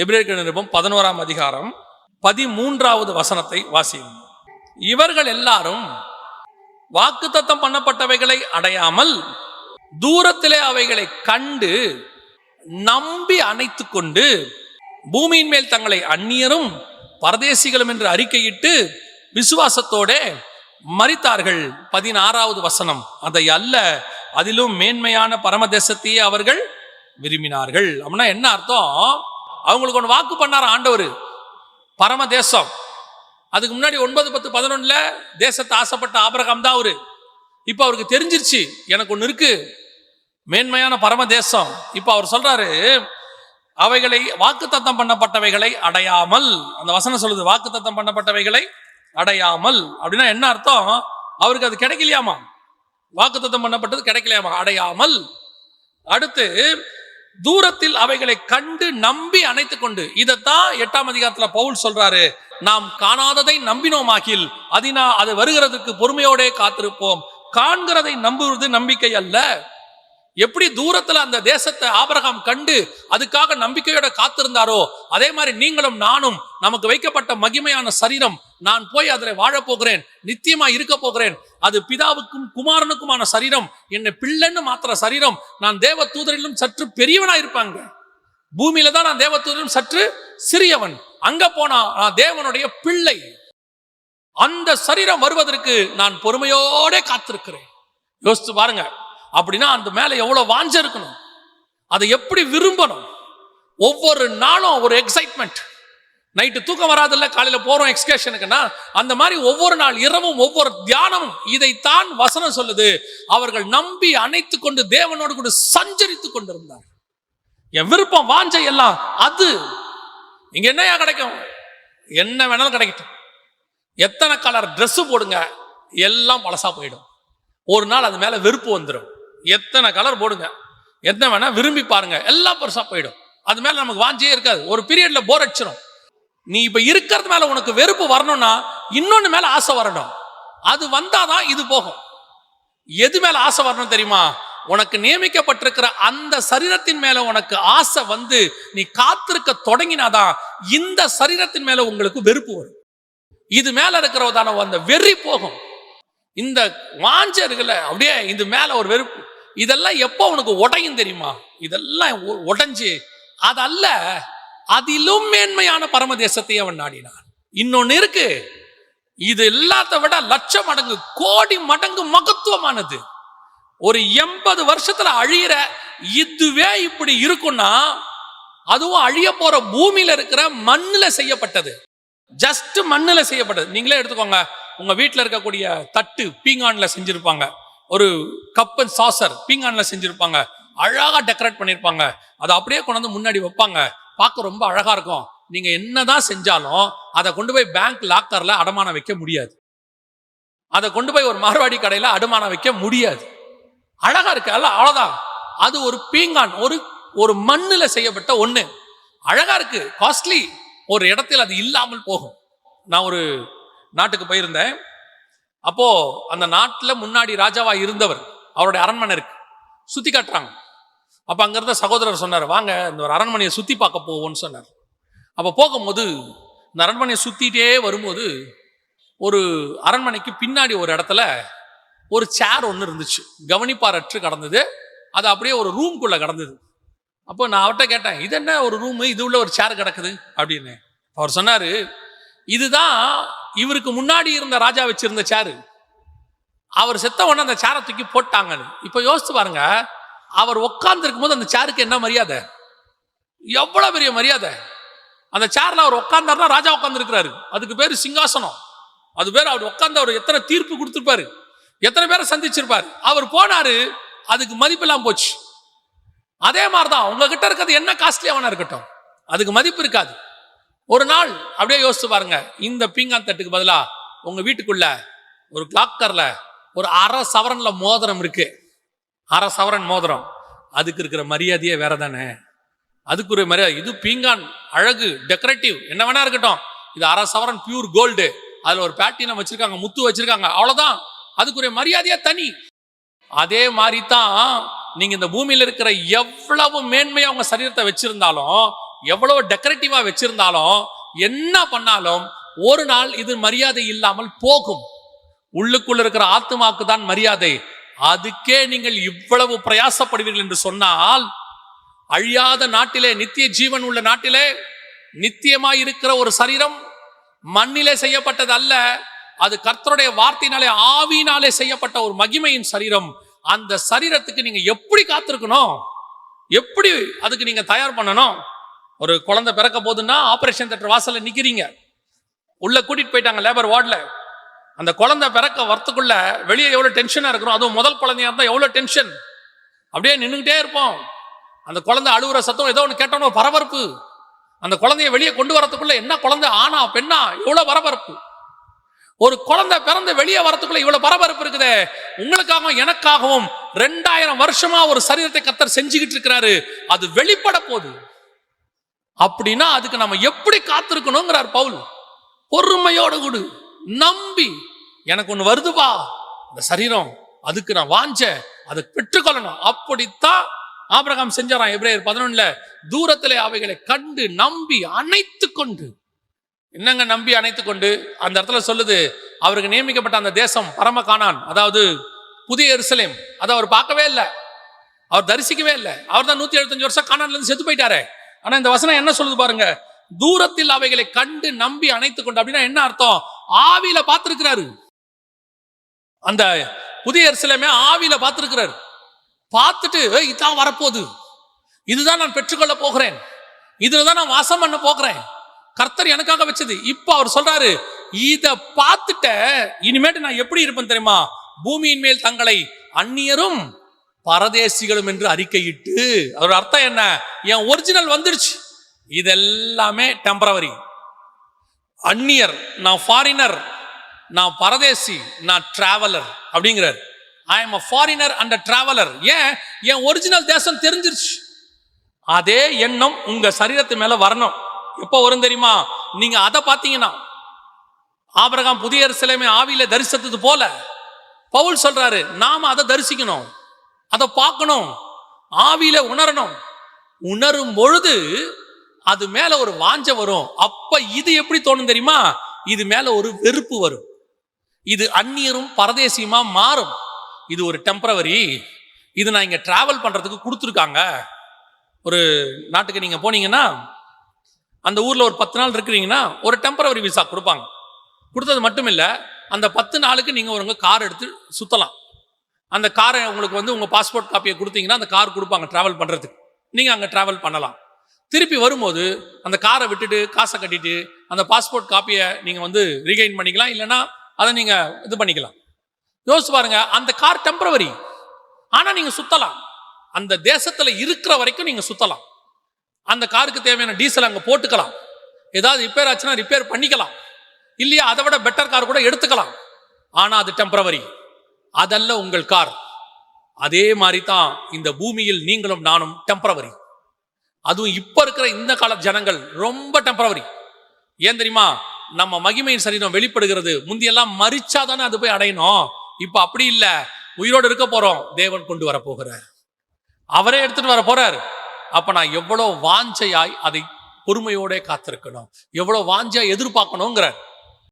எபிரேயர் நிருபம் 11ஆம் அதிகாரம் 13வது வசனத்தை வாசியும். இவர்கள் எல்லாரும் வாக்குத்தத்தம் பண்ணப்பட்டவைகளை அடையாமல் தூரத்திலே அவைகளை கண்டு நம்பி அணைத்து கொண்டு பூமியின் மேல் தங்களை அந்நியரும் பரதேசிகளும் என்று அறிக்கையிட்டு விசுவாசத்தோட மரித்தார்கள். 16வது வசனம், அதை அல்ல அதிலும் மேன்மையான பரமதேசத்தையே அவர்கள் விரும்பினார்கள். அப்படின்னா என்ன அர்த்தம்? அவங்களுக்கு ஒன்று வாக்கு பண்ணார் ஆண்டவர், பரமதேசம். அதுக்கு முன்னாடி 9, 10, 11 தேசத்தை ஆசைப்பட்ட ஆபிரகாம் தான் அவரு. இப்ப அவருக்கு தெரிஞ்சிருச்சு எனக்கு ஒன்று இருக்கு, மேன்மையான பரமதேசம். இப்ப அவர் சொல்றாரு அவைகளை வாக்குத்தத்தம் பண்ணப்பட்டவைகளை அடையாமல். அந்த வசனம் சொல்லுது வாக்குத்தத்தம் பண்ணப்பட்டவைகளை அடையாமல். அப்படின்னா என்ன அர்த்தம்? அவருக்கு அது கிடைக்கலையாமா, வாக்குத்தத்தம் பண்ணப்பட்டது கிடைக்கலையாமா, அடையாமல். அடுத்து தூரத்தில் அவைகளை கண்டு நம்பி அணைத்து கொண்டு. இதைத்தான் 8ஆம் அதிகாரத்துல பவுல் சொல்றாரு, நாம் காணாததை நம்பினோமாகில் அது வருகிறதுக்கு பொறுமையோட காத்திருப்போம். காண்கிறதை நம்புவது நம்பிக்கை அல்ல. எப்படி தூரத்துல அந்த தேசத்தை ஆபிரகாம் கண்டு அதுக்காக நம்பிக்கையோட காத்திருந்தாரோ, அதே மாதிரி நீங்களும் நானும் நமக்கு வைக்கப்பட்ட மகிமையான சரீரம், நான் போய் அதில் வாழ போகிறேன், நித்தியமா இருக்க போகிறேன், அது பிதாவுக்கும் குமாரனுக்குமான சரீரம், என்னை பிள்ளைன்னு மாத்திர சரீரம். நான் தேவ தூதரிலும் சற்று பெரியவனா இருப்பாங்க. பூமியில தான் நான் தேவ தூதரிலும் சற்று சிறியவன். அங்க போனா நான் தேவனுடைய பிள்ளை. அந்த சரீரம் வருவதற்கு நான் பொறுமையோட காத்திருக்கிறேன். யோசித்து பாருங்க. அப்படின்னா அந்த மேல எவ்வளவு வாஞ்ச இருக்கணும், அதை எப்படி விரும்பணும். ஒவ்வொரு நாளும் ஒரு எக்ஸைட்மெண்ட். நைட்டு தூக்கம் வராதில்ல, காலையில போறோம் எக்ஸ்கர்ஷனுக்குன்னா, அந்த மாதிரி ஒவ்வொரு நாள் இரவும் ஒவ்வொரு தியானமும் இதைத்தான் வசனம் சொல்லுது. அவர்கள் நம்பி அணைத்து கொண்டு தேவனோடு கூட சஞ்சரித்து கொண்டிருந்தார். என் விருப்பம் வாஞ்சை எல்லாம் அது. இங்க என்னையா கிடைக்கும்? என்ன வேணாலும் கிடைக்கட்டும். எத்தனை கலர் ட்ரெஸ் போடுங்க, எல்லாம் பழசா போயிடும். ஒரு நாள் அது மேல வெறுப்பு வந்துடும். எத்தனை கலர் போடுங்க, என்ன வேணா விரும்பி பாருங்க, எல்லாம் பெருசா போயிடும். அது மேல நமக்கு வாஞ்சியே இருக்காது. ஒரு பீரியட்ல போர் அடிச்சிடும். நீ இப்ப இருக்கிறது மேல உனக்கு வெறுப்பு வரணும்னா இன்னொன்னு மேல ஆசை வரணும். அது வந்தாதான் இது போகும். எது மேல ஆசை வரணும் தெரியுமா? உனக்கு நியமிக்கப்பட்டிருக்கிற அந்த சரீரத்தின் மேல உனக்கு ஆசை வந்து நீ காத்திருக்க தொடங்கினாதான் இந்த சரீரத்தின் மேல உங்களுக்கு வெறுப்பு வரும். இது மேல இருக்கிறதான அந்த வெறி போகும். இந்த வாஞ்ச இருக்குல்ல, அப்படியே இது மேல ஒரு வெறுப்பு, இதெல்லாம் எப்போ உனக்கு உடையும் தெரியுமா? இதெல்லாம் உடைஞ்சு அதல்ல அதிலும் மேன்மையான பரமதேசத்தை அவன் நாடினான். இன்னொன்னு இருக்கு, இது எல்லாத்த விட லட்சம் மடங்கு கோடி மடங்கு மகத்துவமானது. ஒரு 80 வருஷத்துல அழியிற இதுவே இப்படி இருக்கும்னா, அதுவும் அழிய போற பூமியில இருக்கிற மண்ணுல செய்யப்பட்டது, ஜஸ்ட் மண்ணுல செய்யப்பட்டது. நீங்களே எடுத்துக்கோங்க, உங்க வீட்டில் இருக்கக்கூடிய தட்டு பீங்கான்ல செஞ்சிருப்பாங்க, ஒரு கப் அண்ட் சாசர் பீங்கான்ல செஞ்சிருப்பாங்க, அழகா டெக்கரேட் பண்ணிருப்பாங்க. அதை அப்படியே கொண்டு வந்து முன்னாடி வைப்பாங்க, பார்க்க ரொம்ப அழகா இருக்கும். நீங்க என்னதான் செஞ்சாலும் அதை கொண்டு போய் பேங்க் லாக்கர்ல அடமானம் வைக்க முடியாது. அதை கொண்டு போய் ஒரு மார்வாடி கடையில அடமானம் வைக்க முடியாது. அழகா இருக்கு அல்ல, அவ்வளவுதான். அது ஒரு பீங்கான், ஒரு மண்ணுல செய்யப்பட்ட ஒண்ணு. அழகா இருக்கு, காஸ்ட்லி. ஒரு இடத்துல அது இல்லாமல் போகும். நான் ஒரு நாட்டுக்கு போயிருந்தேன். அப்போ அந்த நாட்டுல முன்னாடி ராஜாவா இருந்தவர், அவருடைய அரண்மனை இருக்கு, சுத்தி காட்டுறாங்க. அப்ப அங்க இருந்த சகோதரர் சொன்னார், வாங்க இந்த ஒரு அரண்மனையை சுத்தி பார்க்க போவோம்னு சொன்னார். அப்ப போகும்போது இந்த அரண்மனையை சுத்திட்டே வரும்போது ஒரு அரண்மனைக்கு பின்னாடி ஒரு இடத்துல ஒரு சேர் ஒன்று இருந்துச்சு, கவனிப்பாரற்று கடந்தது. அது அப்படியே ஒரு ரூம்குள்ள கடந்தது. அப்போ நான் அவர்கிட்ட கேட்டேன், இது என்ன ஒரு ரூம், இது உள்ள ஒரு சேர் கிடக்குது அப்படின்னு. அவர் சொன்னாரு, இதுதான் இவருக்கு முன்னாடி இருந்த ராஜா வச்சிருந்த சேரு. அவர் செத்த உடனே அந்த சேரை தூக்கி போட்டாங்கன்னு. இப்ப யோசிச்சு பாருங்க, அவர் உட்கார்ந்து இருக்கும் போது அந்த சேருக்கு என்ன மரியாதை, எவ்வளவு பெரிய மரியாதை. அந்த சேர்ல அவர் உட்கார்ந்தாருன்னா ராஜா உட்கார்ந்து இருக்கிறாரு, அதுக்கு பேரு சிங்காசனம். அது பேர் அவர் உட்கார்ந்து அவர் எத்தனை தீர்ப்பு கொடுத்திருப்பாரு, எத்தனை பேரை சந்திச்சிருப்பாரு. அவர் போனாரு, அதுக்கு மதிப்பெல்லாம் போச்சு. அதே மாதிரிதான் உங்ககிட்ட இருக்கிறது என்ன காஸ்ட்லியாவனா இருக்கட்டும், அதுக்கு மதிப்பு இருக்காது. ஒரு நாள் அப்படியே யோசிச்சு பாருங்க, இந்த பீங்கான் தட்டுக்கு பதிலா உங்க வீட்டுக்குள்ள ஒரு லாக்கர்ல ஒரு 1/2 சவரன்ல மோதிரம் இருக்கு, 1/2 சவரன் மோதிரம். அதுக்கு இருக்கிற மரியாதையே வேற தானே. அதுக்கு ஒரு மரியாதை. இது பீங்கான் அழகு, டெக்கரேட்டிவ், என்ன வேணா இருக்கட்டும். இது 1/2 சவரன் பியூர் கோல்டு, அதுல ஒரு பேட்டினம் வச்சிருக்காங்க, முத்து வச்சிருக்காங்க, அவ்வளவுதான். அதுக்குரிய மரியாதையா தனி. அதே மாதிரி தான் நீங்க இந்த பூமியில இருக்கிற எவ்வளவு மேன்மையா உங்க சரீரத்தை வச்சிருந்தாலும் எவ்வளவு டெக்கரேட்டிவா வச்சிருந்தாலும் என்ன பண்ணாலும் ஒரு நாள் இது மரியாதை இல்லாமல் போகும். உள்ளுக்குள்ள இருக்கிற ஆத்துமாக்கு தான் மரியாதை. அதுக்கே நீங்கள் இவ்வளவு பிரயாசப்படுவீர்கள் என்று சொன்னால், அழியாத நாட்டிலே, நித்திய ஜீவன் உள்ள நாட்டிலே, நித்தியமாய் இருக்கிற ஒரு சரீரம் மண்ணிலே செய்யப்பட்டது அல்ல, அது கர்த்தருடைய வார்த்தையினாலே ஆவியினாலே செய்யப்பட்ட ஒரு மகிமையின் சரீரம். அந்த சரீரத்துக்கு நீங்க எப்படி காத்திருக்கணும், எப்படி அதுக்கு நீங்க தயார் பண்ணணும்? ஒரு குழந்தை பிறக்க போதுன்னா ஆபரேஷன் தியேட்டர் வாசல்ல நிக்கிறீங்க, உள்ள கூட்டிட்டு போயிட்டாங்க லேபர் வார்டில். அந்த குழந்தை பிறக்க வரத்துக்குள்ள வெளியே எவ்வளவு டென்ஷனா இருக்கிறோம். அதுவும் முதல் குழந்தையா இருந்தா எவ்வளவு டென்ஷன். அப்படியே நின்றுகிட்டே இருப்போம். அந்த குழந்தை அழுகுற சத்தம் ஏதோ ஒன்று கேட்டோன்னு பரபரப்பு. அந்த குழந்தைய வெளியே கொண்டு வரத்துக்குள்ள என்ன குழந்தை ஆனா பெண்ணா எவ்வளவு பரபரப்பு. ஒரு குழந்தை பிறந்து வெளியே வரத்துக்குள்ள இவ்வளவு பரபரப்பு இருக்குதே. உங்களுக்காகவும் எனக்காகவும் 2000 வருஷமா ஒரு சரீரத்தை கர்த்தர் செஞ்சுக்கிட்டு இருக்கிறாரு. அது வெளிப்பட போகுது. அப்படின்னா அதுக்கு நம்ம எப்படி காத்திருக்கணுங்கிறார் பவுல். பொறுமையோடு கூடு நம்பி, எனக்கு ஒண்ணு வருதுப்பா இந்த சரீரம், அதுக்கு நான் வாஞ்ச அதை பெற்றுக்கொள்ளணும். அப்படித்தான் ஆபிரகாம் செஞ்சாராம். எபிரேயர் 11 தூரத்திலே அவைகளை கண்டு நம்பி அணைத்து கொண்டு. என்னங்க நம்பி அணைத்து கொண்டு? அந்த இடத்துல சொல்லுது, அவருக்கு நியமிக்கப்பட்ட அந்த தேசம் பரம கானான், அதாவது புதிய எருசலேம், அதை அவர் பார்க்கவே இல்லை, அவர் தரிசிக்கவே இல்லை. அவர் தான் 175 வருஷம் கானான்ல இருந்து செத்து போயிட்டாரு. ஆனா இந்த வசனம் என்ன சொல்லுது பாருங்க, தூரத்தில் அவைகளை கண்டு நம்பி அணைத்து கொண்டு. அப்படின்னா என்ன அர்த்தம்? ஆவியில பார்த்திருக்கிறாரு. அந்த புதிய எருசலேமே ஆவியில பார்த்திருக்கிறாரு. பார்த்துட்டு இதான் வரப்போகுது, இதுதான் நான் பெற்றுக்கொள்ள போகிறேன், இதுலதான் நான் வாசம் பண்ண போகிறேன், கர்த்தர் எனக்காக வச்சது. இப்ப அவர் சொல்றாரு, இத பார்த்துட்ட இனிமேட்டு நான் எப்படி இருப்பேன் தெரியுமா? பூமியின் மேல் தங்களை அந்நியரும் பரதேசிகளும் என்று அறிக்கையிட்டு. அதோட அர்த்தம் என்ன? என் ஒரிஜினல் வந்துருச்சு, இதெல்லாமே டெம்பரவரி. அந்நியர், நான் ஃபாரினர், நான் பரதேசி, நான் டிராவலர் அப்படிங்கிறார். I am a foreigner and a traveler. ஏன்? என் ஒரிஜினல் தேசம் தெரிஞ்சிருச்சு. அதே எண்ணம் உங்க சரீரத்து மேல வரணும். எப்போ வரும் தெரியுமா? நீங்க அதை பார்த்தீங்கன்னா, ஆபிரகாம் புதிய எருசலேமை ஆவியில தரிசித்தது போல பவுல் சொல்றாரு, நாம அதை தரிசிக்கணும், அதை பார்க்கணும், ஆவியில உணரணும். உணரும் பொழுது அது மேல ஒரு வாஞ்ச வரும். அப்ப இது எப்படி தோணும் தெரியுமா? இது மேல ஒரு வெறுப்பு வரும். இது அந்நியரும் பரதேசியுமா மாறும். இது ஒரு டெம்பரவரி, இது நான் இங்க டிராவல் பண்றதுக்கு கொடுத்துருக்காங்க. ஒரு நாட்டுக்கு நீங்க போனீங்கன்னா, அந்த ஊர்ல ஒரு 10 நாள் இருக்கிறீங்கன்னா ஒரு டெம்பரவரி விசா கொடுப்பாங்க. கொடுத்தது மட்டும் இல்ல, அந்த 10 நாளுக்கு நீங்க ஒரு கார் எடுத்து சுத்தலாம். அந்த காரை உங்களுக்கு உங்க பாஸ்போர்ட் காப்பியை கொடுத்தீங்கன்னா அந்த கார் கொடுப்பாங்க டிராவல் பண்றதுக்கு. நீங்க அங்க டிராவல் பண்ணலாம். திருப்பி வரும்போது அந்த காரை விட்டுட்டு காசை கட்டிட்டு அந்த பாஸ்போர்ட் காப்பியை நீங்க ரீகைன் பண்ணிக்கலாம், இல்லைன்னா அதை நீங்க இது பண்ணிக்கலாம். யோசிச்சு பாருங்க, அந்த கார் டெம்பரவரி, ஆனா நீங்க சுத்தலாம். அந்த தேசத்துல இருக்கிற வரைக்கும் நீங்க சுத்தலாம். அந்த காருக்கு தேவையான டீசல் அங்க போட்டுக்கலாம், ஏதாவது ரிப்பேர் ஆச்சுன்னா ரிப்பேர் பண்ணிக்கலாம், இல்லையா அதை விட பெட்டர் கார் கூட எடுத்துக்கலாம். ஆனா அது டெம்பரவரி, அதல்ல உங்கள் கார். அதே மாதிரி தான் இந்த பூமியில் நீங்களும் நானும் டெம்பரவரி. அதுவும் இப்ப இருக்கிற இந்த கால ஜனங்கள் ரொம்ப டெம்பரவரி. ஏன் தெரியுமா? நம்ம மகிமையின் சரீரம் வெளிப்படுகிறது. முந்தியெல்லாம் மரிச்சாதானே அது போய் அடையணும். இப்ப அப்படி இல்ல, உயிரோடு இருக்க போறோம், தேவன் கொண்டு வர போகிறார், அவரே எடுத்துட்டு வர போறார். அப்ப நான் எவ்வளவு வாஞ்சையாய் அதை பொறுமையோட காத்திருக்கணும், எவ்வளவு வாஞ்சையா எதிர்பார்க்கணுங்கிறார்.